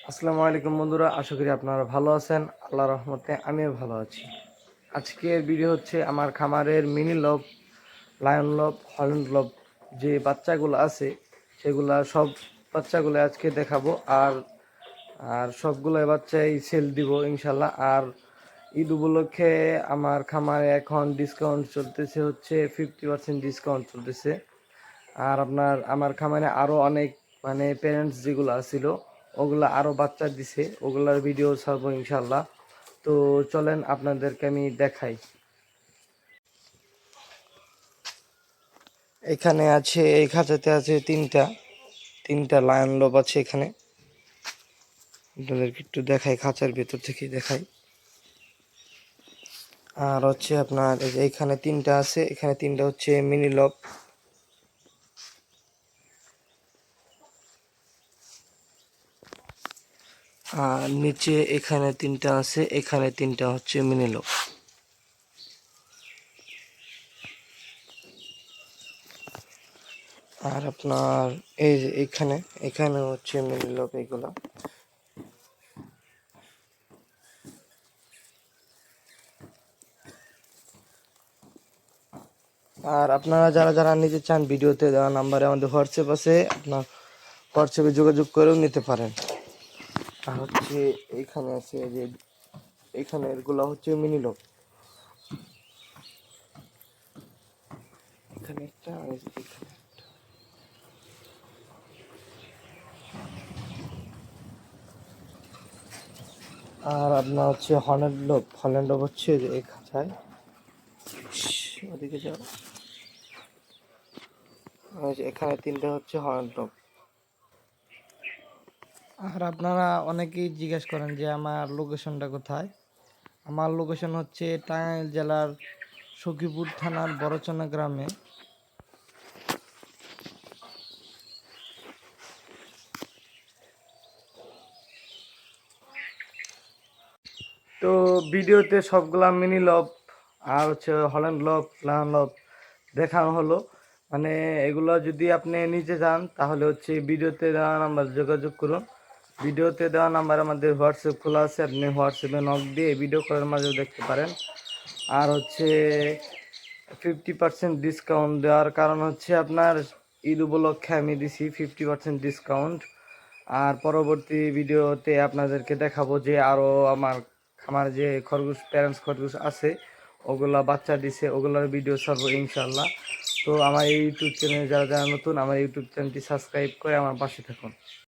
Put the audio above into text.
আসসালামু আলাইকুম বন্ধুরা, আশা করি আপনারা ভালো আছেন। আল্লাহর রহমতে আমিও ভালো আছি। আজকের ভিডিও হচ্ছে আমার খামারের মিনি লব, লায়ন লব, হল্যান্ড লব যে বাচ্চাগুলো আছে সেগুলা সব বাচ্চাগুলো আজকে দেখাবো। আর আর সবগুলো বাচ্চাই সেল দিব ইনশাল্লাহ। আর ঈদ উপলক্ষে আমার খামারে এখন ডিসকাউন্ট চলতেছে, হচ্ছে 50% ডিসকাউন্ট চলতেছে। আর আমার খামারে আরও অনেক প্যারেন্টস যেগুলো আছিল ওগুলা আরও বাচ্চা দিছে, ওগুলার ভিডিও ছাড়বো ইনশাল্লাহ। তো চলেন আপনাদেরকে আমি দেখাই। এখানে আছে, এই খাঁচাতে আছে তিনটা লায়ন লব আছে এখানে। আপনাদেরকে একটু দেখাই, খাঁচার ভেতর থেকে দেখাই। আর হচ্ছে আপনার এই যে এখানে তিনটা আছে, এখানে তিনটা হচ্ছে মিনি লব। আর নিচে এখানে তিনটা আছে, এখানে তিনটা হচ্ছে মিনি লব। আর আপনার এই যে এখানে হচ্ছে মিনি লব এগুলা। আর আপনারা যারা যারা নিতে চান ভিডিওতে দেওয়া নাম্বারে আমাদের হোয়াটসঅ্যাপ আছে, আপনার হোয়াটসঅ্যাপে যোগাযোগ করেও নিতে পারেন। আর হচ্ছে এইখানে আছে যে এখানে এগুলা হচ্ছে মিনি লব। এখানে একটা আর এখানে একটা। আর আপনার হচ্ছে হল্যান্ড লব হচ্ছে যে এই খাঁচায়, ওদিকে যাও। এখানে তিনটা হচ্ছে হল্যান্ড লব। আর আপনারা অনেকেই জিজ্ঞেস করেন যে আমার লোকেশনটা কোথায়। আমার লোকেশন হচ্ছে টাঙ্গাইল জেলার সখীপুর থানার বড়চনা গ্রামে। তো ভিডিওতে সবগুলা মিনি লব আর হচ্ছে হল্যান্ড লব, লায়ন লব দেখানো হলো। এগুলো যদি আপনি নিতে চান তাহলে হচ্ছে ভিডিওতে দেওয়া নাম্বার যোগাযোগ করুন। ভিডিওতে দেওয়া নাম্বার আমাদের হোয়াটসঅ্যাপ খোলা আছে, আপনি হোয়াটসঅ্যাপে নক দিয়ে ভিডিও কলের মাঝেও দেখতে পারেন। আর হচ্ছে 50% ডিসকাউন্ট দেওয়ার কারণ হচ্ছে আপনার ঈদ উপলক্ষে আমি দিছি 50% ডিসকাউন্ট। আর পরবর্তী ভিডিওতে আপনাদেরকে দেখাবো যে আরও আমার যে প্যারেন্টস খরগোশ আছে ওগুলা বাচ্চা দিছে, ওগুলার ভিডিও ছাড়বো ইনশাল্লাহ। তো আমার এই ইউটিউব চ্যানেলে যারা যারা নতুন, আমার ইউটিউব চ্যানেলটি সাবস্ক্রাইব করে আমার পাশে থাকুন।